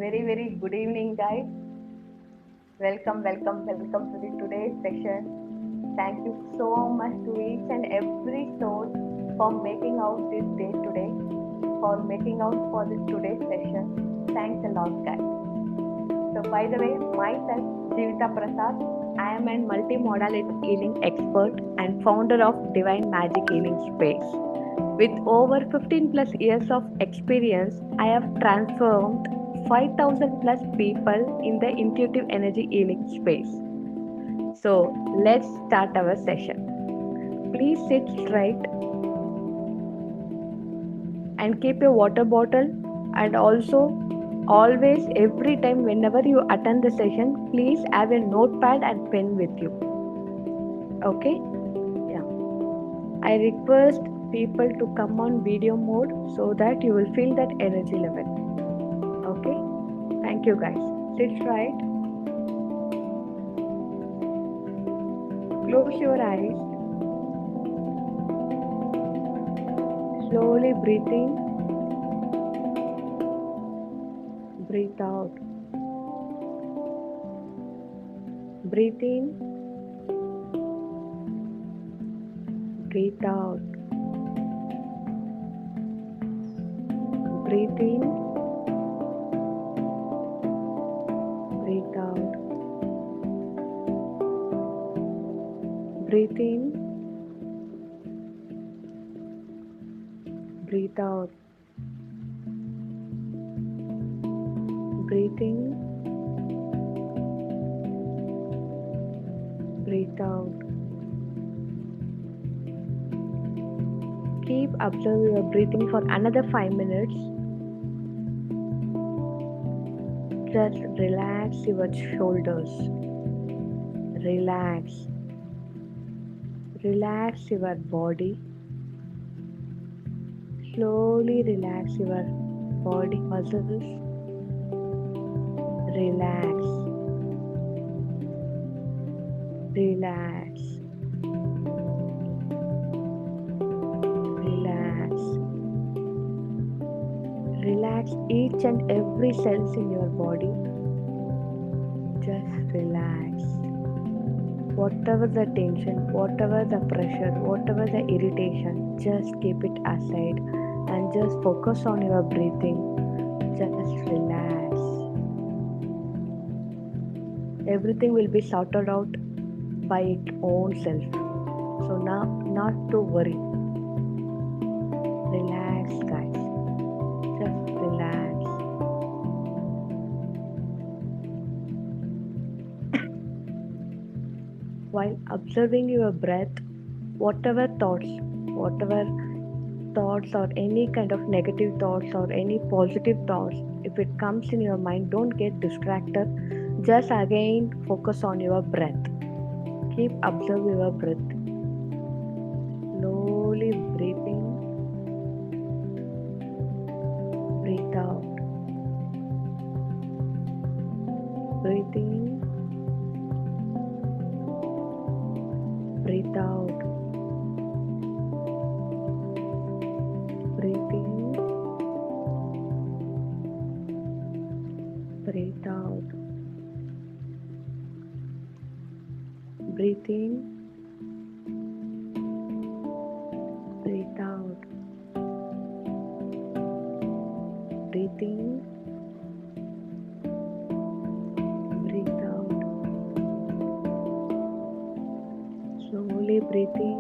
Very good evening, guys. Welcome to the today's session. Thank you so much to each and every soul for making out this day today, for making out for this today's session. Thanks a lot, guys. So, by the way, myself, Jivita Prasad, I am a multimodality healing expert and founder of Divine Magic Healing Space. With over 15 plus years of experience, I have transformed 5,000 plus people in the intuitive energy healing space. So, let's start our session. Please sit straight and keep your water bottle, and also always every time whenever you attend the session, please have a notepad and pen with you. Okay? Yeah. I request people to come on video mode so that you will feel that energy level. Okay? Thank you, guys. Sit right. Close your eyes. Slowly breathe in. Breathe out. Breathe in. Breathe out. Breathe in. Breathe out. Breathe in. Breathe out. Breathe in. Breathe out. Keep observing your breathing for another 5 minutes. Just relax your shoulders. Relax. Relax your body. Slowly relax your body muscles. Relax. Relax. Relax. Relax each and every cells in your body. Just relax. Whatever the tension, whatever the pressure, whatever the irritation, just keep it aside and just focus on your breathing. Just relax. Everything will be sorted out by its own self. So now, not to worry. Relax, guys. Just relax. While observing your breath, whatever thoughts or any kind of negative thoughts or any positive thoughts, if it comes in your mind, don't get distracted. Just again focus on your breath. Keep observing your breath. Slowly breathe in. Breathe out. Breathe in. Breathe out. Breathe in. Breathe out. Breathe in. Breathe out. Breathe in. Breathe out. Slowly breathe in.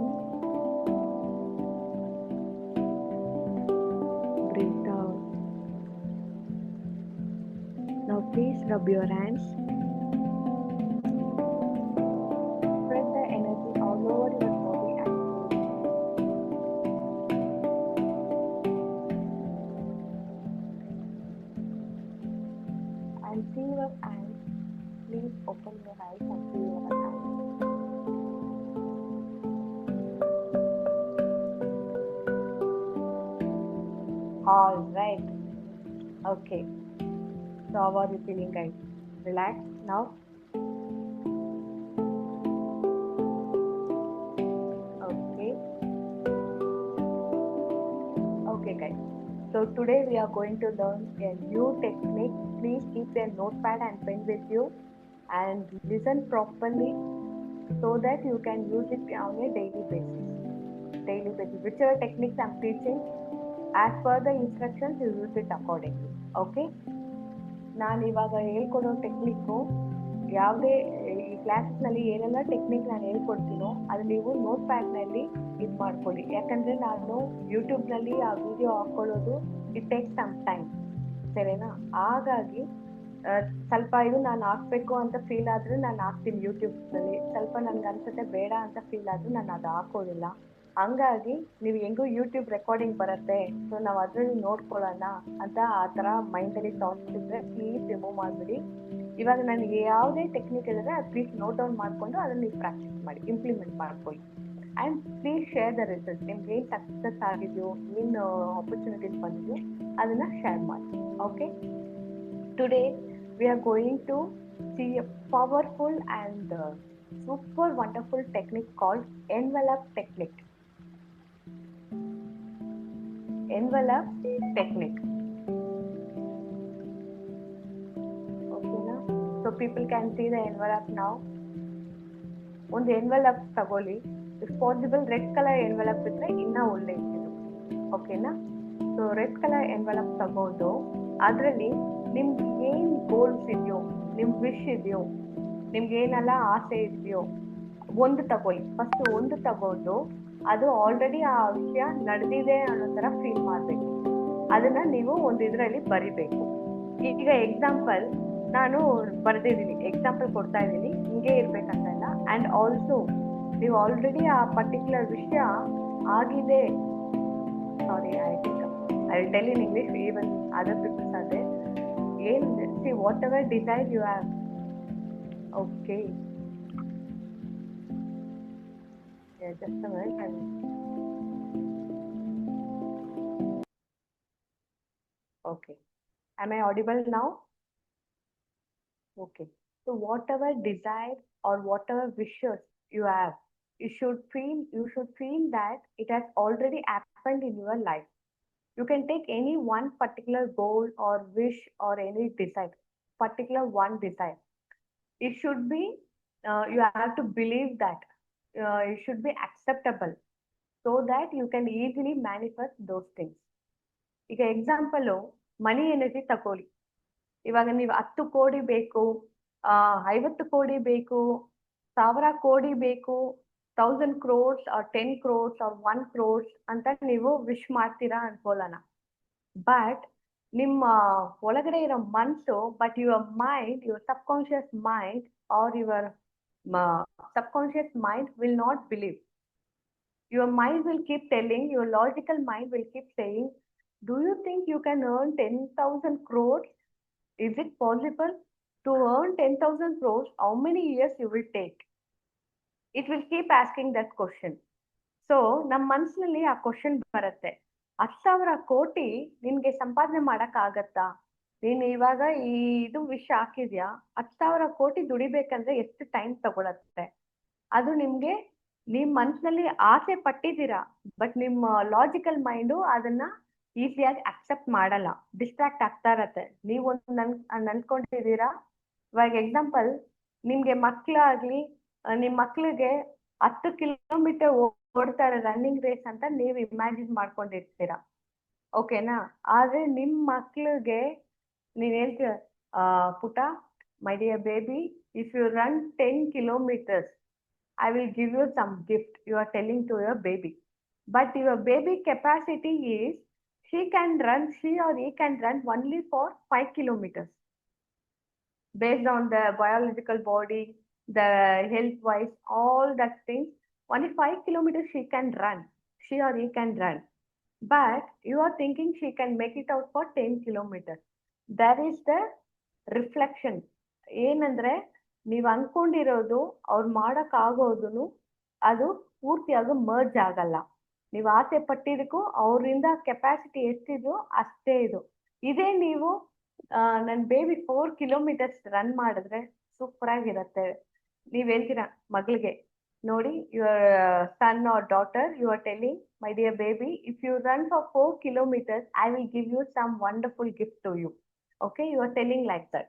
Breathe out. Now please rub your hands. Spread the energy all over your body and see your hands. Please open your eyes and see your hands. All right. Okay. So how are you feeling, guys? Relax now. Okay. Okay, guys. So today we are going to learn a new technique please keep a notepad and pen with you and listen properly so that you can use it on a daily basis. Whichever techniques I'm teaching, as per the instructions, you use it accordingly. Okay? ನಾನು ಇವಾಗ ಹೇಳ್ಕೊಡೋ technique ಯಾವುದೇ ಈ ಕ್ಲಾಸಸ್ನಲ್ಲಿ ಏನೆಲ್ಲ technique ನಾನು ಹೇಳ್ಕೊಡ್ತೀನೋ ಅದು ನೀವು note ಪ್ಯಾಡ್ನಲ್ಲಿ ಇದು ಮಾಡ್ಕೊಳ್ಳಿ. ಯಾಕಂದರೆ ನಾನು ಯೂಟ್ಯೂಬ್ನಲ್ಲಿ ಆ ವಿಡಿಯೋ ಹಾಕ್ಕೊಳ್ಳೋದು ಇಟ್ ಟೇಕ್ಸ್ ಸಮ್ ಟೈಮ್, ಸರಿನಾ? ಹಾಗಾಗಿ ಸ್ವಲ್ಪ ಇದು ನಾನು ಹಾಕ್ಬೇಕು ಅಂತ ಫೀಲ್ ಆದರೆ ನಾನು ಹಾಕ್ತೀನಿ ಯೂಟ್ಯೂಬ್ನಲ್ಲಿ, ಸ್ವಲ್ಪ ನನಗೆ ಅನ್ಸುತ್ತೆ ಬೇಡ ಅಂತ ಫೀಲ್ ಆದರೆ ನಾನು ಅದು ಹಾಕೋದಿಲ್ಲ. ಹಂಗಾಗಿ ನೀವು ಹೆಂಗೂ ಯೂಟ್ಯೂಬ್ ರೆಕಾರ್ಡಿಂಗ್ ಬರುತ್ತೆ, ಸೊ ನಾವು ಅದರಲ್ಲಿ ನೋಡ್ಕೊಳ್ಳೋಣ ಅಂತ ಆ ಥರ ಮೈಂಡಲ್ಲಿ ಥಾಟ್ಸ್ ಇದ್ದರೆ ಪ್ಲೀಸ್ ರಿಮೂವ್ ಮಾಡಿಬಿಡಿ. ಇವಾಗ ನನಗೆ ಯಾವುದೇ ಟೆಕ್ನಿಕ್ ಇದ್ದರೆ ಅದು ಪ್ಲೀಸ್ ನೋಟ್ ಡೌನ್ ಮಾಡಿಕೊಂಡು ಅದನ್ನು ನೀವು ಪ್ರಾಕ್ಟೀಸ್ ಮಾಡಿ, ಇಂಪ್ಲಿಮೆಂಟ್ ಮಾಡ್ಕೊಳ್ಳಿ. And please share the result. ನಿಮ್ಗೆ ಏನು ಸಕ್ಸಸ್ ಆಗಿದೆಯೋ, ಏನು ಆಪರ್ಚುನಿಟೀಸ್ ಬಂದಿದೆಯೋ ಅದನ್ನು ಶೇರ್ ಮಾಡಿ. Okay, today we are going to see a powerful and super wonderful technique called envelope technique. Envelope technique. Okay na? So people can see the envelope now. ಒಂದು envelope ತಗೊಳ್ಳಿ, if possible red color envelope ಇದ್ರೆ ಇನ್ನೂ ಒಳ್ಳೆಯದು. ಓಕೆನಾ? So red colour envelope ತಗೊಂಡು ಅದರಲ್ಲಿ ನಿಮ್ಗೆ ಏನು ಗೋಲ್ಸ್ ಇದೆಯೋ, ನಿಮ್ಮ ವಿಶ್ ಇದೆಯೋ, ನಿಮ್ಗೆ ಏನೆಲ್ಲ ಆಸೆ ಇದೆಯೋ ಒಂದು ತಗೊಳ್ಳಿ. ಫಸ್ಟ್ ಒಂದು ತಗೊಂಡು ಅದು ಆಲ್ರೆಡಿ ಆ ವಿಷಯ ನಡೆದಿದೆ ಅನ್ನೋ ಥರ ಫೀಲ್ ಮಾಡಬೇಕು. ಅದನ್ನು ನೀವು ಒಂದು ಇದರಲ್ಲಿ ಬರಿಬೇಕು. ಈಗ ಎಕ್ಸಾಂಪಲ್ ನಾನು ಬರೆದಿದ್ದೀನಿ, ಎಕ್ಸಾಂಪಲ್ ಕೊಡ್ತಾ ಇದ್ದೀನಿ, ಹಿಂಗೆ ಇರಬೇಕಂತಲ್ಲ. ಆ್ಯಂಡ್ ಆಲ್ಸೋ ನೀವು ಆಲ್ರೆಡಿ ಆ ಪರ್ಟಿಕ್ಯುಲರ್ ವಿಷಯ ಆಗಿದೆ, ಸಾರಿ I will tell in English, even other people are there. See, whatever desire you have. Okay. Yeah, just a minute. Okay. Am I audible now? Okay. So whatever desire or whatever wishes you have, you should feel that it has already happened in your life. You can take any one particular goal or wish or any desire, particular one desire. It should be, you have to believe that. It should be acceptable so that you can easily manifest those things. ಈಗ example ಮನಿ energy ತಗೊಳ್ಳಿ. ಇವಾಗ ನೀವು 10 ಕೋಟಿ ಬೇಕು, 50 ಕೋಟಿ ಬೇಕು, 1000 ಕೋಟಿ ಬೇಕು, 1000 crores or 10 crores or 1 crores ಅಂತ ನೀವು ವಿಶ್ ಮಾಡ್ತೀರಾ ಅನ್ಕೊಳ್ಳೋಣ. ಬಟ್ ನಿಮ್ಮ ಒಳಗಡೆ ಇರೋ ಮನಸ್ಸು, but your mind, your subconscious mind or your subconscious mind will not believe. Your mind will keep telling, your logical mind will keep saying, do you think you can earn 10,000 crores? Is it possible to earn 10,000 crores? How many years you will take? It will keep asking that question. So ನಮ್ಮ ಮನಸ್ಸಿನಲ್ಲಿ ಆ question ಬರುತ್ತೆ, 10,000 ಕೋಟಿ ನಿನ್ಗೆ ಸಂಪಾದನೆ ಮಾಡಕ್ಕಾಗತ್ತಾ? ನೀನು ಇವಾಗ ಇದು ವಿಷಯ ಹಾಕಿದ್ಯಾ, 10,000 ಕೋಟಿ ದುಡಿಬೇಕಂದ್ರೆ ಎಷ್ಟು ಟೈಮ್ ತಗೊಳತ್ತೆ? ಅದು ನಿಮ್ಗೆ ನಿಮ್ ಮನಸ್ಸಿನಲ್ಲಿ ಆಸೆ ಪಟ್ಟಿದ್ದೀರಾ, ಬಟ್ ನಿಮ್ಮ ಲಾಜಿಕಲ್ ಮೈಂಡು ಅದನ್ನ ಈಸಿಯಾಗಿ ಅಕ್ಸೆಪ್ಟ್ ಮಾಡಲ್ಲ, ಡಿಸ್ಟ್ರಾಕ್ಟ್ ಆಗ್ತಾ ಇರತ್ತೆ. ನೀವು ನನ್ಕೊಂಡಿದ್ದೀರಾ. ಇವಾಗ ಎಕ್ಸಾಂಪಲ್, ನಿಮ್ಗೆ ಮಕ್ಳಾಗ್ಲಿ, ನಿಮ್ ಮಕ್ಳಿಗೆ 10 ಕಿಲೋಮೀಟರ್ ಓಡ್ತಾರೆ ರನ್ನಿಂಗ್ ರೇಸ್ ಅಂತ ನೀವು ಇಮ್ಯಾಜಿನ್ ಮಾಡ್ಕೊಂಡಿರ್ತೀರಾ, ಓಕೆನಾ? ಆದ್ರೆ ನಿಮ್ ಮಕ್ಳಿಗೆ ನೀವ್ ಹೇಳ್ತೀರ, ಪುಟ, my dear baby, if you run 10 kilometers, I will give you some gift. You are telling to your baby. But your baby capacity is, she or he can run only for 5 kilometers. Based on the biological body, the health wise, all that things, only 5 kilometers she or he can run. But you are thinking she can make it out for 10 kilometers. That is the reflection. ಏನಂದ್ರೆ ನೀವು ಅನ್ಕೊಂಡಿರೋದು ಅವ್ರು ಮಾಡಕ್ ಆಗೋದನ್ನು ಅದು ಪೂರ್ತಿಯಾಗಿ merge ಆಗಲ್ಲ. ನೀವು ಆಸೆ ಪಟ್ಟಿದ್ದಕ್ಕೂ ಅವರಿಂದ ಕೆಪಾಸಿಟಿ ಎಷ್ಟಿದೆಯೋ ಅಷ್ಟೇ ಇದು. ಇದೇ ನೀವು ನನ್ನ ಬೇಬಿ 4 kilometers ರನ್ ಮಾಡಿದ್ರೆ ಸೂಪರ್ ಆಗಿರತ್ತೆ. ನೀವ್ ಹೇಳ್ತೀರಾ ಮಗಳಿಗೆ, ನೋಡಿ, your son or daughter, you are telling, my dear baby, if you run for 4 kilometers, I will give you some wonderful gift to you. Okay, you are telling like that.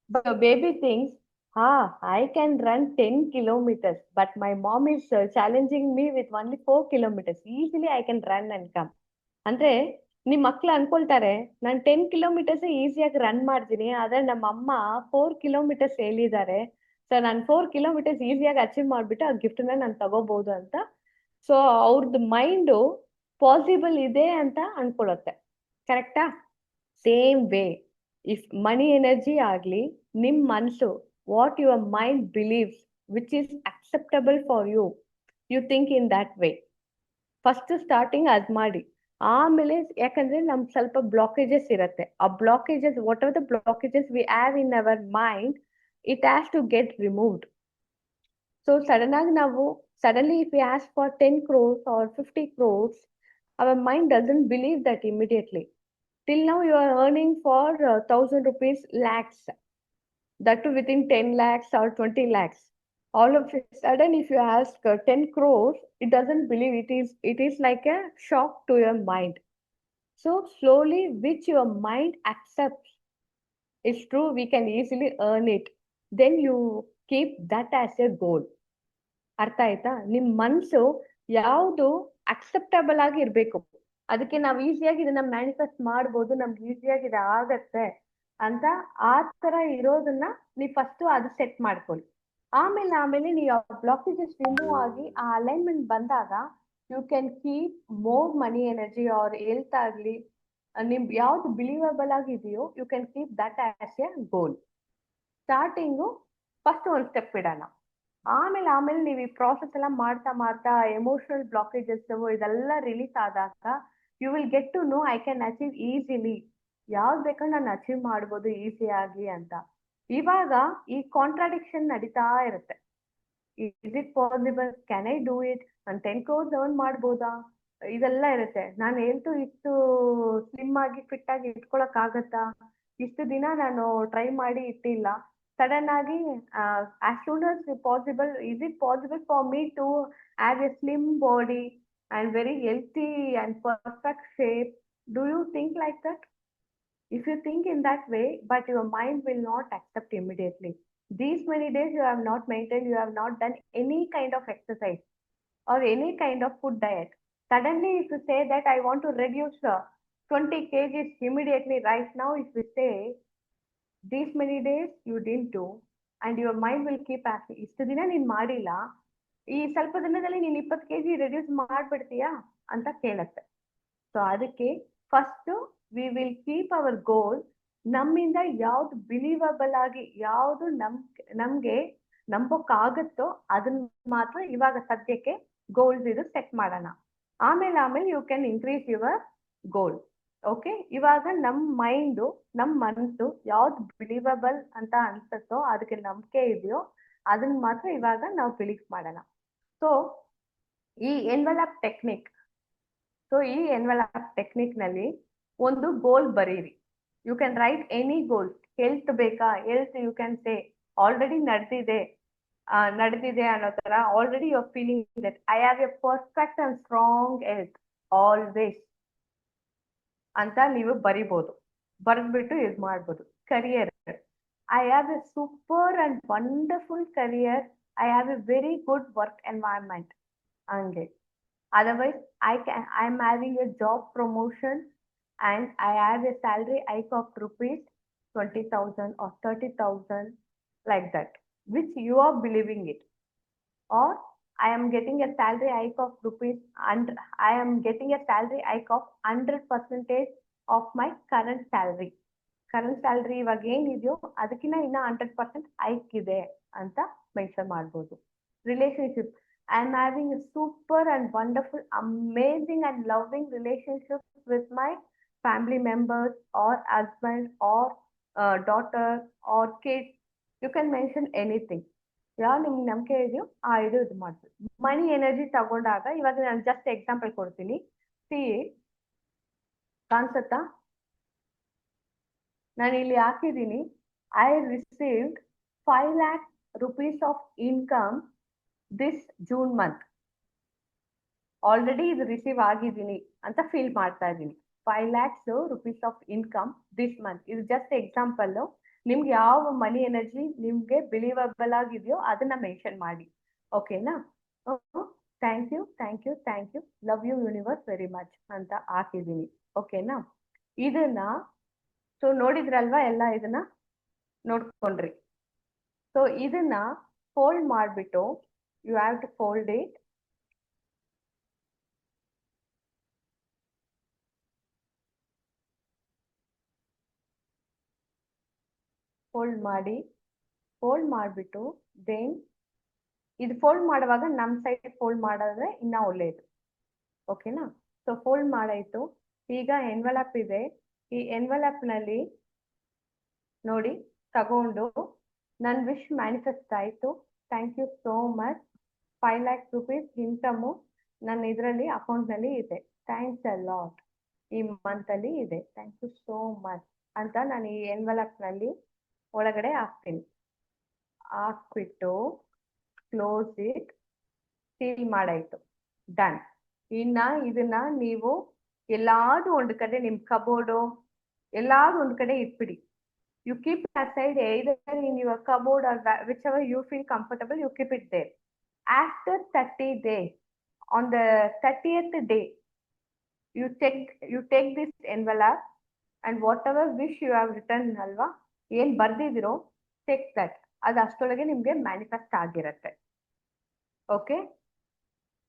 But your baby thinks, ah, I can run 10 kilometers, but my mom is challenging me with only 4 kilometers. Easily I can run and come. ಅಂದ್ರೆ ನಿಮ್ ಮಕ್ಳು ಅನ್ಕೊಳ್ತಾರೆ ನಾನು 10 kilometres ಈಸಿಯಾಗಿ run ಮಾಡ್ತೀನಿ, ಆದ್ರೆ ನಮ್ಮ ಅಮ್ಮ 4 kilometres ಹೇಳಿದ್ದಾರೆ, ಸೊ ನಾನು 4 ಕಿಲೋಮೀಟರ್ಸ್ ಈಸಿಯಾಗಿ ಅಚೀವ್ ಮಾಡ್ಬಿಟ್ಟು ಆ ಗಿಫ್ಟ್ ನಾನು ತಗೋಬಹುದು ಅಂತ. ಸೊ ಅವ್ರದ್ದು ಮೈಂಡು ಪಾಸಿಬಲ್ ಇದೆ ಅಂತ ಅನ್ಕೊಳತ್ತೆ. ಕರೆಕ್ಟಾ? Same way if money energy ಆಗ್ಲಿ, ನಿಮ್ ಮನ್ಸು what your mind believes which is acceptable for you, you think in that way. First starting ಅದ್ ಮಾಡಿ. ಆಮೇಲೆ ಯಾಕಂದ್ರೆ ನಮ್ ಸ್ವಲ್ಪ ಬ್ಲಾಕೇಜಸ್ ಇರತ್ತೆ, ಆ blockages what are the blockages we have in our mind, it has to get removed. So sudden ಆಗಿ ನಾವು suddenly if we ask for 10 crores or 50 crores, our mind doesn't believe that immediately. Till now you are earning for 1,000 rupees lakhs, that too within 10 lakhs or 20 lakhs. All of a sudden if you ask 10 crores, it doesn't believe. It is like a shock to your mind. So slowly, which your mind accepts is true, we can easily earn it, then you keep that as a goal. ಅರ್ಥ ಆಯ್ತಾ? ನಿಮ್ ಮನ್ಸು ಯಾವ್ದು acceptable ಆಗಿ ಇರ್ಬೇಕು, ಅದಕ್ಕೆ ನಾವ್ ಈಸಿಯಾಗಿ ಇದನ್ನ ಮ್ಯಾನಿಫೆಸ್ಟ್ ಮಾಡ್ಬೋದು, ನಮ್ಗೆ ಈಸಿಯಾಗಿ ಇದು ಆಗತ್ತೆ ಅಂತ ಆ ತರ ಇರೋದನ್ನ ನೀವ್ ಫಸ್ಟ್ ಅದು ಸೆಟ್ ಮಾಡ್ಕೊಳ್ಳಿ. ಆಮೇಲೆ ನೀವು ಬ್ಲಾಕೇಜಸ್ ರಿಮೂವ್ ಆಗಿ ಆ ಅಲೈನ್ಮೆಂಟ್ ಬಂದಾಗ you can keep more money energy or health ಆಗ್ಲಿ, ನಿಮ್ ಯಾವ್ದು ಬಿಲೀವಬಲ್ ಆಗಿದೆಯೋ you can keep that as a goal. Starting first ಒಂದ್ ಸ್ಟೆಪ್ ಇಡೋಣ, ಆಮೇಲೆ ನೀವು ಈ ಪ್ರಾಸೆಸ್ ಎಲ್ಲ ಮಾಡ್ತಾ ಎಮೋಷನಲ್ ಬ್ಲಾಕೇಜಸ್ ಇದೆಲ್ಲ ರಿಲೀಸ್ ಆದಾಗ you will get to know I can achieve easily, ಯಾವ್ದು ಬೇಕಾದ್ರೆ ನಾನು ಅಚೀವ್ ಮಾಡ್ಬೋದು ಈಸಿಯಾಗಿ ಅಂತ. ಇವಾಗ ಈ ಕಾಂಟ್ರಾಡಿಕ್ಷನ್ ನಡೀತಾ ಇರುತ್ತೆ. Is it possible, can I do it, ನಾನು 10 crores ಅರ್ನ್ ಮಾಡ್ಬೋದಾ, ಇದೆಲ್ಲ ಇರುತ್ತೆ. ನಾನು ಹೇಳ್ತು ಇಷ್ಟು ಸ್ಲಿಮ್ ಆಗಿ ಫಿಟ್ ಆಗಿ ಇಟ್ಕೊಳಕ್ ಆಗತ್ತಾ, ಇಷ್ಟು ದಿನ ನಾನು ಟ್ರೈ ಮಾಡಿ ಇಟ್ಟಿಲ್ಲ, ಸಡನ್ ಆಗಿ as soon as possible, is it possible for me to have a slim body and very healthy and perfect shape? Do you think like that? If you think in that way, but your mind will not accept immediately. These many days you have not maintained, you have not done any kind of exercise or any kind of food diet. Suddenly if you say that I want to reduce 20 kgs immediately right now, if you say these many days you didn't do, and your mind will keep asking, ಇಷ್ಟು ದಿನ ನೀನ್ ಮಾಡಿಲ್ಲ, ಈ ಸ್ವಲ್ಪ ದಿನದಲ್ಲಿ ನೀನ್ 20 kg reduce ಮಾಡ್ಬಿಡ್ತೀಯಾ ಅಂತ ಕೇಳತ್ತೆ. ಸೊ ಅದಕ್ಕೆ first we will keep our goal. ನಮ್ಮಿಂದ ಯಾವ್ದು ಬಿಲೀವಬಲ್ ಆಗಿ ಯಾವ್ದು ನಮ್ಗೆ ನಂಬೋಕ್ಕಾಗತ್ತೋ ಅದನ್ನ ಮಾತ್ರ ಇವಾಗ ಸದ್ಯಕ್ಕೆ ಗೋಲ್ಸ್ ಇದು ಸೆಟ್ ಮಾಡೋಣ. ಆಮೇಲೆ you can increase your goal. Okay, ಇವಾಗ ನಮ್ ಮೈಂಡು ನಮ್ ಮನಸ್ಸು ಯಾವ್ದು ಬಿಲೀವಬಲ್ ಅಂತ ಅನ್ಸತ್ತೋ, ಅದಕ್ಕೆ ನಂಬಿಕೆ ಇದೆಯೋ ಅದನ್ನ ಮಾತ್ರ ಇವಾಗ ನಾವು ಬಿಲೀವ್ ಮಾಡೋಣ. ಸೊ ಈ ಎನ್ವೆಲಪ್ ಟೆಕ್ನಿಕ್, ಈ ಎನ್ವೆಲಪ್ ಟೆಕ್ನಿಕ್ ನಲ್ಲಿ ಒಂದು ಗೋಲ್ ಬರೀರಿ. You can write any goal. Health ಬೇಕಾ, health you can say already ನಡೆದಿದೆ ಅನ್ನೋ ತರ, already you are feeling that I have a perfect and strong health always ಅಂತ ನೀವು ಬರಿಬಹುದು, ಬರೆದ್ಬಿಟ್ಟು ಯೂಸ್ ಮಾಡ್ಬೋದು. Career, I have a super and wonderful career, I have a very good work environment ಹಂಗೆ. Otherwise, I am having a job promotion and I have a salary hike of rupees 20,000 or 30,000, like that, which you are believing it. Or I am getting a salary hike of rupees, and I am getting a salary hike of 100% of my current salary. Current salary ಇವಾಗ ಏನಿದೆಯೋ ಅದಕ್ಕಿಂತ ಇನ್ನ 100% hike ಇದೆ ಅಂತ mention ಮಾಡ್ಬೋದು. Relationship, I am having a super and wonderful, amazing and loving relationship with my family members or husband or daughter or kids. You can mention anything. ಯಾರು ನಿಮ್ಗೆ ನಂಬಿಕೆ ಇದೆಯೋ ಆ ಇದು ಮಾಡ್ತೀವಿ. ಮನಿ ಎನರ್ಜಿ ತಗೊಂಡಾಗ ಇವಾಗ ನಾನು ಜಸ್ಟ್ ಎಕ್ಸಾಂಪಲ್ ಕೊಡ್ತೀನಿ. ಸಿ, ಕಾನ್ಸತ್ತಾ? ನಾನು ಇಲ್ಲಿ ಹಾಕಿದ್ದೀನಿ, I received 5 lakh rupees of income this June month. Already ಇದು ರಿಸೀವ್ ಆಗಿದ್ದೀನಿ ಅಂತ ಫೀಲ್ ಮಾಡ್ತಾ ಇದ್ದೀನಿ. 5 lakhs rupees of income this month. ಇದು ಜಸ್ಟ್ ಎಕ್ಸಾಂಪಲ್. ನಿಮ್ಗೆ ಯಾವ ಮನಿ ಎನರ್ಜಿ ನಿಮ್ಗೆ ಬಿಲೀವಬಲ್ ಆಗಿದೆಯೋ ಅದನ್ನ ಮೆನ್ಷನ್ ಮಾಡಿ. ಓಕೆನಾ? Thank you, thank you, thank you, love you universe very much ಅಂತ ಹಾಕಿದ್ದೀನಿ. ಓಕೆನಾ? ಇದನ್ನ ಸೊ ನೋಡಿದ್ರಲ್ವಾ, ಎಲ್ಲ ಇದನ್ನ ನೋಡ್ಕೊಂಡ್ರಿ. ಸೊ ಇದನ್ನ ಫೋಲ್ಡ್ ಮಾಡ್ಬಿಟ್ಟು you have to fold it. Fold ಮಾಡಿ, ಫೋಲ್ಡ್ ಮಾಡಿಬಿಟ್ಟು ದೆನ್ ಇದು ಫೋಲ್ಡ್ ಮಾಡುವಾಗ ನಮ್ಮ ಸೈಡ್ ಫೋಲ್ಡ್ ಮಾಡಿದ್ರೆ ಇನ್ನ ಒಳ್ಳೆಯದು. ಓಕೆನಾ? ಸೊ ಫೋಲ್ಡ್ ಮಾಡಾಯ್ತು. ಈಗ ಎನ್ವಲಪ್ ಇದೆ. ಈ ಎನ್ವಲಪ್ ನಲ್ಲಿ ನೋಡಿ ತಗೊಂಡು ನನ್ನ ವಿಶ್ ಮ್ಯಾನಿಫೆಸ್ಟ್ ಆಯ್ತು. Thank you so much. 5 lakhs rupees income ನನ್ನ ಇದರಲ್ಲಿ ಅಕೌಂಟ್ನಲ್ಲಿ ಇದೆ. Thanks a lot. ಈ ಮಂತ್ ಅಲ್ಲಿ ಇದೆ. ಥ್ಯಾಂಕ್ ಯು ಸೋ ಮಚ್ ಅಂತ ನಾನು ಈ ಎನ್ವಲಪ್ ನಲ್ಲಿ ಒಳಗಡೆ ಹಾಕ್ತೀನಿ. ಹಾಕ್ಬಿಟ್ಟು ಕ್ಲೋಸ್ ಇಟ್. ಸೀಲ್ ಮಾಡಾಯ್ತು. ಡನ್. ಇನ್ನ ಇದನ್ನ ನೀವು ಎಲ್ಲಾದ್ರೂ ಒಂದು ಕಡೆ ನಿಮ್ ಕಬೋರ್ಡು ಎಲ್ಲಾದ್ರೂ ಒಂದು ಕಡೆ ಇಟ್ಬಿಡಿ. You keep it aside either in your cupboard or whichever you feel comfortable, you keep it there. After 30 days, on the 30th day, you take this envelope and whatever wish you have written alva, ಏನ್ ಬರ್ದಿದಿರೋ take that. ಅದು ಅಷ್ಟೊಳಗೆ ನಿಮ್ಗೆ manifest ಆಗಿರುತ್ತೆ. Okay?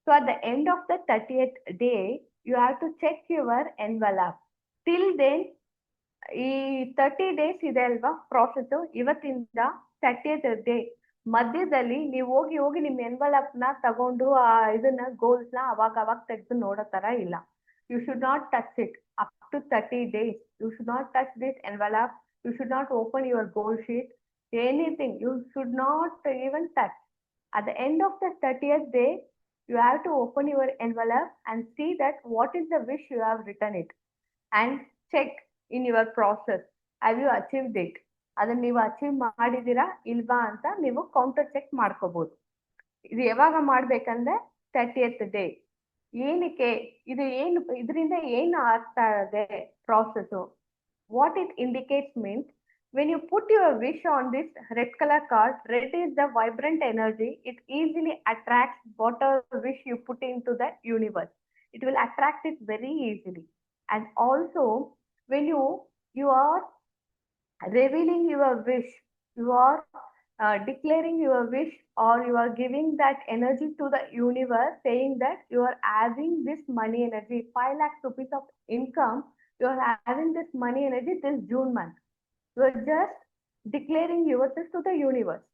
So at the end of the 30th day, you have to check your envelope. Till then, ಈ 30 days ಇದೆ ಅಲ್ವಾ process, ಇವತ್ತಿಂದ 30th day ಮಧ್ಯದಲ್ಲಿ ನೀವು ಹೋಗಿ ನಿಮ್ ಎನ್ವಲಪ್ ನ ತಗೊಂಡು ಇದನ್ನ ಗೋಲ್ಸ್ ನ ಅವಾಗ ತೆಗೆದು ನೋಡೋ ತರ ಇಲ್ಲ. You should not touch it up to 30 days. You should not touch this envelope. You should not open your goal sheet. Anything you should not even touch. At the end of the 30th day, you have to open your envelope and see that what is the wish you have written it, and check in your process, have you achieved it? ಅದನ್ನ ನೀವು achieve ಮಾಡಿದೀರಾ ಇಲ್ವಾ ಅಂತ ನೀವು counter check ಮಾಡ್ಕೋಬಹುದು. ಇದು ಯಾವಾಗ ಮಾಡ್ಬೇಕಂದ್ರೆ 30th ಡೇ. ಏನಕ್ಕೆ ಇದು ಇದರಿಂದ ಏನು ಆಗ್ತಾ ಇದೆ process? What it indicates means, when you put your wish on this red color card, red is the vibrant energy. It easily attracts whatever wish you put into the universe. It will attract it very easily. And also, when you are revealing your wish, you are declaring your wish, or you are giving that energy to the universe, saying that you are having this money energy, 5 lakhs rupees of income, you are having this money energy this June month. You are just declaring yourself to the universe.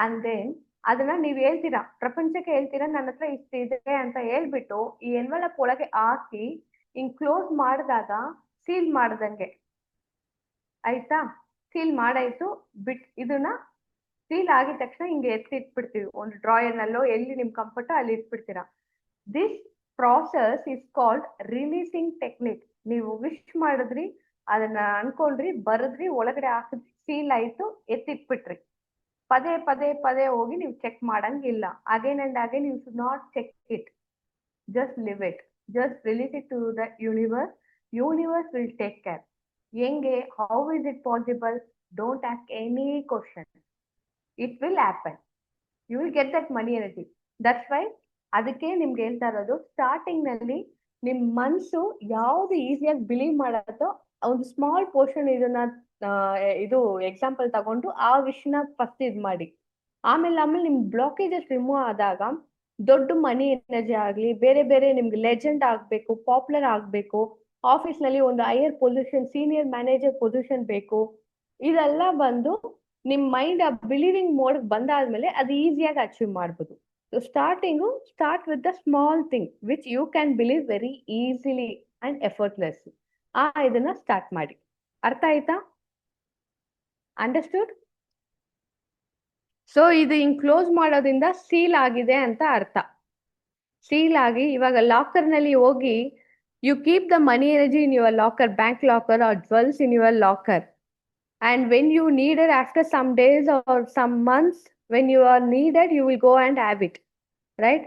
And then ಅದನ್ನ ನೀವು ಹೇಳ್ತೀರಾ, ಪ್ರಪಂಚಕ್ಕೆ ಹೇಳ್ತೀರಾ ನನ್ನ ಹತ್ರ ಇಷ್ಟಿದೆ ಅಂತ ಹೇಳ್ಬಿಟ್ಟು ಈ ಎನ್ವಲಪ್ ಒಳಗೆ ಹಾಕಿ ಹಿಂಗ್ ಕ್ಲೋಸ್ ಮಾಡಿದಾಗ ಸೀಲ್ ಮಾಡ್ದಂಗೆ ಆಯ್ತಾ? ಸೀಲ್ ಮಾಡಾಯ್ತು. ಇದನ್ನ ಸೀಲ್ ಆಗಿದ ತಕ್ಷಣ ಹಿಂಗೆ ಎತ್ತಿಟ್ಬಿಡ್ತೀವಿ. ಒಂದು ಡ್ರಾಯರ್ ನಲ್ಲೋ ಎಲ್ಲಿ ನಿಮ್ ಕಂಫರ್ಟ್ ಅಲ್ಲಿ ಇಟ್ಬಿಡ್ತೀರಾ. This process is called releasing technique. ನೀವು ವಿಶ್ ಮಾಡಿದ್ರಿ, ಅದನ್ನ ಅನ್ಕೊಂಡ್ರಿ, ಬರದ್ರಿ, ಒಳಗಡೆ ಹಾಕಿದ್ರಿ, ಸೀಲ್ ಆಯ್ತು, ಎತ್ತಿಟ್ಬಿಟ್ರಿ. ಪದೇ ಪದೇ ಪದೇ ಹೋಗಿ ನೀವು ಚೆಕ್ ಮಾಡಂಗಿಲ್ಲ. Again and again you should not check it. Just leave it. Just release it to the universe. Universe will take care. ಹೆಂಗೆ? How is it possible? Don't ask any question. It will happen. You will get that money energy. That's why ಅದಕ್ಕೆ ನಿಮ್ಗೆ ಹೇಳ್ತಾ ಇರೋದು, starting ನಲ್ಲಿ ನಿಮ್ ಮನ್ಸು ಯಾವ್ದು ಈಸಿಯಾಗಿ ಬಿಲೀವ್ ಮಾಡತ್ತೋ ಒಂದು ಸ್ಮಾಲ್ ಪೋರ್ಷನ್ ಇದನ್ನ ಇದು ಎಕ್ಸಾಂಪಲ್ ತಗೊಂಡು ಆ ವಿಷಯನ ಫಸ್ಟ್ ಇದ್ ಮಾಡಿ. ಆಮೇಲೆ ನಿಮ್ ಬ್ಲಾಕೇಜಸ್ ರಿಮೂವ್ ಆದಾಗ ದೊಡ್ಡ ಮನಿ ಎನರ್ಜಿ ಆಗ್ಲಿ, ಬೇರೆ ಬೇರೆ ನಿಮ್ಗೆ ಲೆಜೆಂಡ್ ಆಗ್ಬೇಕು, ಪಾಪ್ಯುಲರ್ ಆಗ್ಬೇಕು, ಆಫೀಸ್ ನಲ್ಲಿ ಒಂದು higher position, senior manager position ಬೇಕು, ಇದೆಲ್ಲ ಬಂದು ನಿಮ್ ಮೈಂಡ್ ಆ ಬಿಲೀವಿಂಗ್ ಮೋಡ್ ಬಂದಾದ್ಮೇಲೆ ಅದು ಈಸಿಯಾಗಿ ಅಚೀವ್ ಮಾಡ್ಬೋದು. So starting start with the small thing which you can believe very easily and effortless. ಇದನ್ನ ಸ್ಟಾರ್ಟ್ ಮಾಡಿ. ಅರ್ಥ ಆಯ್ತಾ? ಅಂಡರ್ಸ್ಟುಡ್? ಸೊ ಇದು ಹಿಂಗ್ ಕ್ಲೋಸ್ ಮಾಡೋದ್ರಿಂದ ಸೀಲ್ ಆಗಿದೆ ಅಂತ ಅರ್ಥ. ಸೀಲ್ ಆಗಿ ಇವಾಗ ಲಾಕರ್ ನಲ್ಲಿ ಹೋಗಿ you keep the money energy in your locker, bank locker or jewels in your locker. And when you need it after some days or some months, when you are needed, you will go and have it, right?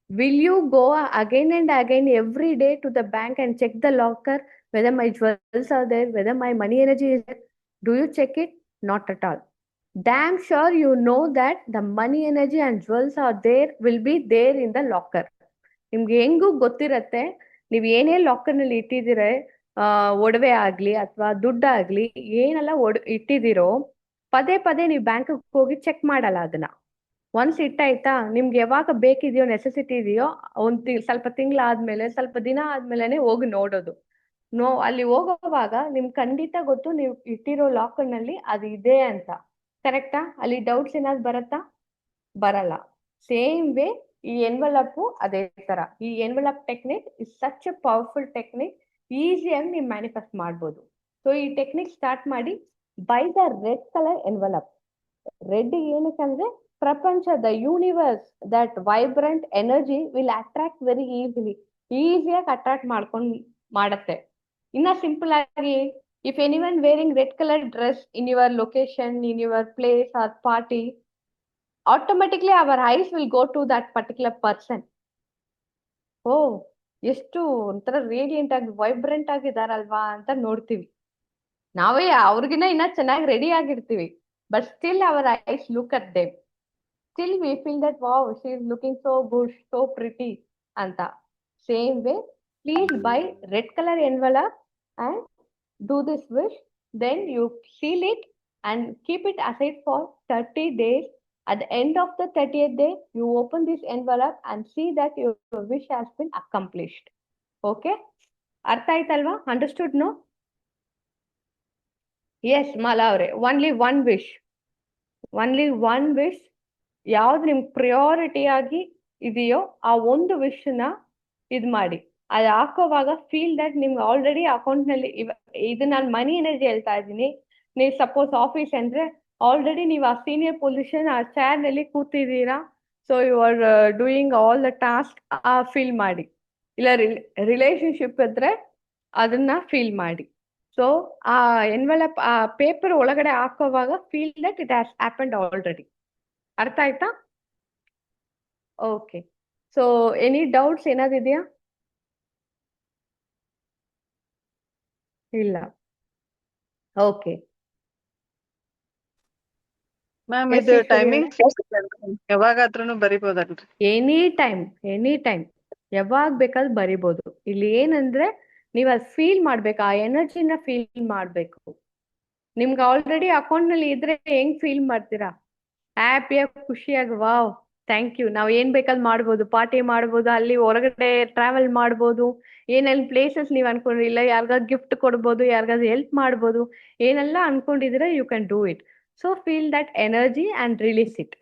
Will you go again and again every day to the bank and check the locker whether my jewels are there, whether my money energy is there. Do you check it? Not at all. Damn sure you know that the money energy and jewels are there, will be there in the locker. ನಿಮ್ಗೆ ಹೆಂಗೂ ಗೊತ್ತಿರತ್ತೆ ನೀವ್ ಏನೇ locker ನಲ್ಲಿ ಇಟ್ಟಿದಿರೆ, ಒಡವೆ ಆಗ್ಲಿ ಅಥವಾ ದುಡ್ಡಾಗ್ಲಿ ಏನೆಲ್ಲ ಇಟ್ಟಿದಿರೋ, ಪದೇ ಪದೇ ನೀವು ಬ್ಯಾಂಕ್ ಹೋಗಿ ಚೆಕ್ ಮಾಡಲ್ಲ ಅದನ್ನ. ಒನ್ಸ್ ಇಟ್ಟಾಯ್ತಾ, ನಿಮ್ಗೆ ಯಾವಾಗ ಬೇಕಿದೆಯೋ, ನೆಸೆಸಿಟಿ ಇದೆಯೋ, ಸ್ವಲ್ಪ ತಿಂಗಳಾದ್ಮೇಲೆ, ಸ್ವಲ್ಪ ದಿನ ಆದ್ಮೇಲೆನೆ ಹೋಗಿ ನೋಡೋದು. ಅಲ್ಲಿ ಹೋಗೋವಾಗ ನಿಮ್ಗೆ ಖಂಡಿತ ಗೊತ್ತು ನೀವು ಇಟ್ಟಿರೋ ಲಾಕರ್ ನಲ್ಲಿ ಅದು ಇದೆ ಅಂತ. ಕರೆಕ್ಟಾ? ಅಲ್ಲಿ ಡೌಟ್ಸ್ ಏನಾದ್ರು ಬರತ್ತಾ? ಬರಲ್ಲ. ಸೇಮ್ ವೇ ಈ ಎನ್ವಲಪ್ ಅದೇ ತರ. ಈ envelope technique is such a powerful technique. ಈಸಿಯಾಗಿ ನೀವು ಮ್ಯಾನಿಫೆಸ್ಟ್ ಮಾಡ್ಬೋದು. ಸೊ ಈ ಟೆಕ್ನಿಕ್ ಸ್ಟಾರ್ಟ್ ಮಾಡಿ. Buy the red colour envelope. Red ಏನಕ್ಕಂದ್ರೆ ಪ್ರಪಂಚ, the universe, that vibrant energy will attract very easily. ಈಸಿಯಾಗಿ ಅಟ್ರಾಕ್ಟ್ ಮಾಡತ್ತೆ. ಇನ್ನ ಸಿಂಪಲ್ ಆಗಿ, if anyone wearing red colour dress in your location, in your place or party, automatically our eyes will go to that particular person. Oh, ಎಷ್ಟು ಒಂಥರ radiant ಆಗಿ vibrant ಆಗಿದಾರಲ್ವಾ ಅಂತ ನೋಡ್ತೀವಿ. ನಾವೇ ಅವ್ರಿಗಿನ್ನ ಇನ್ನ ಚೆನ್ನಾಗಿ ರೆಡಿ ಆಗಿರ್ತೀವಿ, but still our eyes look at them. Still we feel that wow, she is looking so good, so pretty ಅಂತ. Same way, please buy red colour envelope and do this wish. Then you seal it and keep it aside for 30 days. At the end of the 30th day, you open this envelope and see that your wish has been accomplished. Okay? ಅರ್ಥ ಆಯ್ತಲ್ವಾ? Understood? No? S Mala ಅವರೇ, only one wish. ಯಾವ್ದು ನಿಮ್ಗೆ priority ಆಗಿ ಇದೆಯೋ ಆ ಒಂದು ವಿಶ್ನ ಇದ್ ಮಾಡಿ. ಅದು ಹಾಕೋವಾಗ ಫೀಲ್ ದಟ್ ನಿಮ್ಗೆ ಆಲ್ರೆಡಿ ಅಕೌಂಟ್ ನಲ್ಲಿ ಇದು ನಾನು ಮನಿ ಎನರ್ಜಿ ಹೇಳ್ತಾ ಇದ್ದೀನಿ. ನೀವು ಸಪೋಸ್ ಆಫೀಸ್ ಅಂದ್ರೆ ಆಲ್ರೆಡಿ ನೀವು ಆ ಸೀನಿಯರ್ ಪೊಸಿಷನ್, ಆ ಚೇರ್ ನಲ್ಲಿ ಕೂತಿದ್ದೀರಾ. So you are doing all the task. Feel ಮಾಡಿ. ಇಲ್ಲ ರಿಲೇಶನ್ಶಿಪ್ ಇದ್ರೆ ಅದನ್ನ ಫೀಲ್ ಮಾಡಿ. ಸೊ ಆ ಎನ್ವೆಲಪ್, ಆ ಪೇಪರ್ ಒಳಗಡೆ ಹಾಕೋವಾಗ feel that it has happened already. ಅರ್ಥ ಆಯ್ತಾ? ಓಕೆ. ಸೊ ಎನಿ ಡೌಟ್ಸ್ ಏನಾದಿದೆಯಾ? ಇಲ್ಲ. ಓಕೆ ಮ್ಯಾಮ್, ಇದು ಟೈಮಿಂಗ್ ಯಾವಾಗಾದ್ರೂ ಬರಿಬೋದಲ್ರಿ? ಎನಿ ಟೈಮ್ ಯಾವಾಗ ಬೇಕಾದ್ರೂ ಬರಿಬೋದು. ಇಲ್ಲಿ ಏನಂದ್ರೆ ನೀವು ಅದು ಫೀಲ್ ಮಾಡ್ಬೇಕು, ಆ ಎನರ್ಜಿನ ಫೀಲ್ ಮಾಡ್ಬೇಕು. ನಿಮ್ಗೆ ಆಲ್ರೆಡಿ ಅಕೌಂಟ್ ನಲ್ಲಿ ಇದ್ರೆ ಹೆಂಗ್ ಫೀಲ್ ಮಾಡ್ತೀರಾ? ಹ್ಯಾಪಿಯಾಗಿ, ಖುಷಿಯಾಗಿ, ವಾವ್ ಥ್ಯಾಂಕ್ ಯು, ನಾವ್ ಏನ್ ಬೇಕಾದ್ ಮಾಡ್ಬೋದು, ಪಾರ್ಟಿ ಮಾಡ್ಬೋದು, ಅಲ್ಲಿ ಹೊರಗಡೆ ಟ್ರಾವೆಲ್ ಮಾಡ್ಬೋದು, ಏನೇನ್ ಪ್ಲೇಸಸ್ ನೀವು ಅನ್ಕೊಂಡಿಲ್ಲ, ಯಾರಿಗಾದ್ರು ಗಿಫ್ಟ್ ಕೊಡ್ಬೋದು, ಯಾರಿಗಾದ್ರು ಹೆಲ್ಪ್ ಮಾಡ್ಬೋದು, ಏನೆಲ್ಲ ಅನ್ಕೊಂಡಿದ್ರೆ you can do it. So feel that energy and release it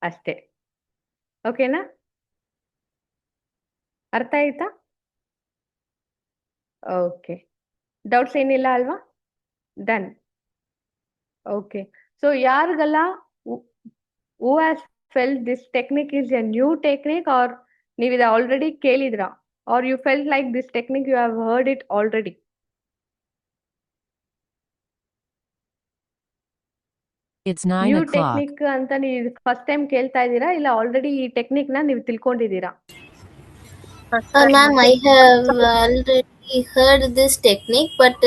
ಅಷ್ಟೇ. ಓಕೆನಾ? ಅರ್ಥ ಆಯ್ತಾ? ಓಕೆ. ಡೌಟ್ಸ್ ಏನಿಲ್ಲ ಅಲ್ವಾ? ಡನ್. ಓಕೆ. ಸೊ ಯಾರಿಗೆಲ್ಲ who has felt this technique is a new technique, or ನೀವು ಇದು already ಕೇಳಿದ್ರಾ, or you felt like this technique you have heard it already? It's 9 new o'clock. Technique ಅಂತ ನೀವು first time ಕೇಳ್ತಾ ಇದ್ದೀರಾ, ಇಲ್ಲ already ಈ technique ನ ನೀವು ತಿಳ್ಕೊಂಡಿದ್ದೀರಾ? Ma'am, I have already heard this technique, but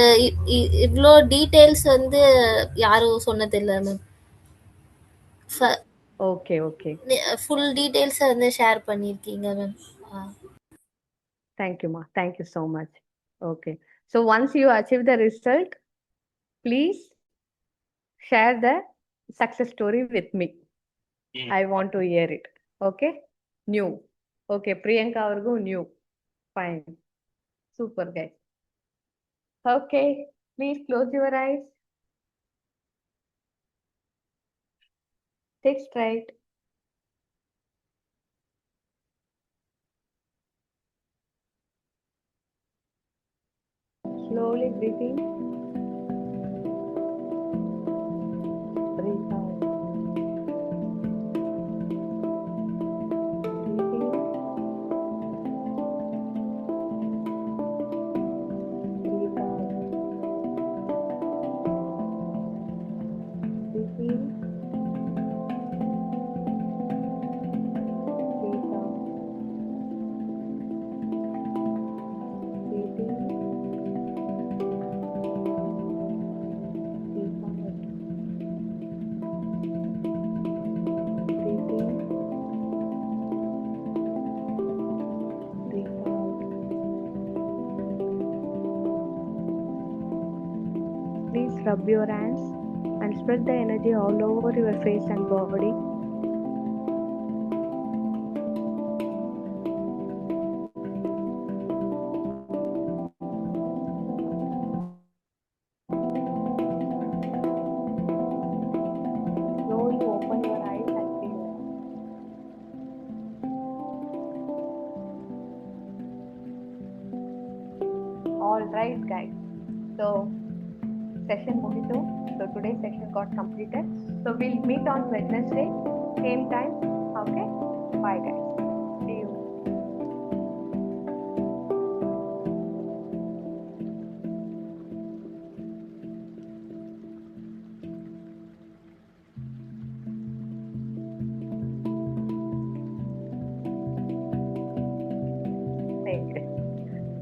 இவ்ளோ details வந்து யாரும் சொன்னதில்லை ma'am. Okay okay, full details வந்து ஷேர் பண்ணிருக்கீங்க ma'am. Thank you ma, thank you so much. Okay, so once you achieve the result, please share the success story with me. I want to hear it. Okay, new. Okay, Priyanka ಅವ್ರಿಗೂ new. Fine, super guys. Okay, please close your eyes. Sit straight. Slowly breathe in. Breathe out. Breathe in. Breathe out. Breathe in. Breathe out. Breathe in. rub your hands and spread the energy all over your face and body. Slowly open your eyes and feel it. All right, guys. So session mugitu. So today's session got completed. So we'll meet on Wednesday, same time. Okay. Bye, guys. See you.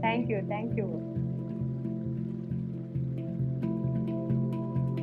Thank you. Thank you.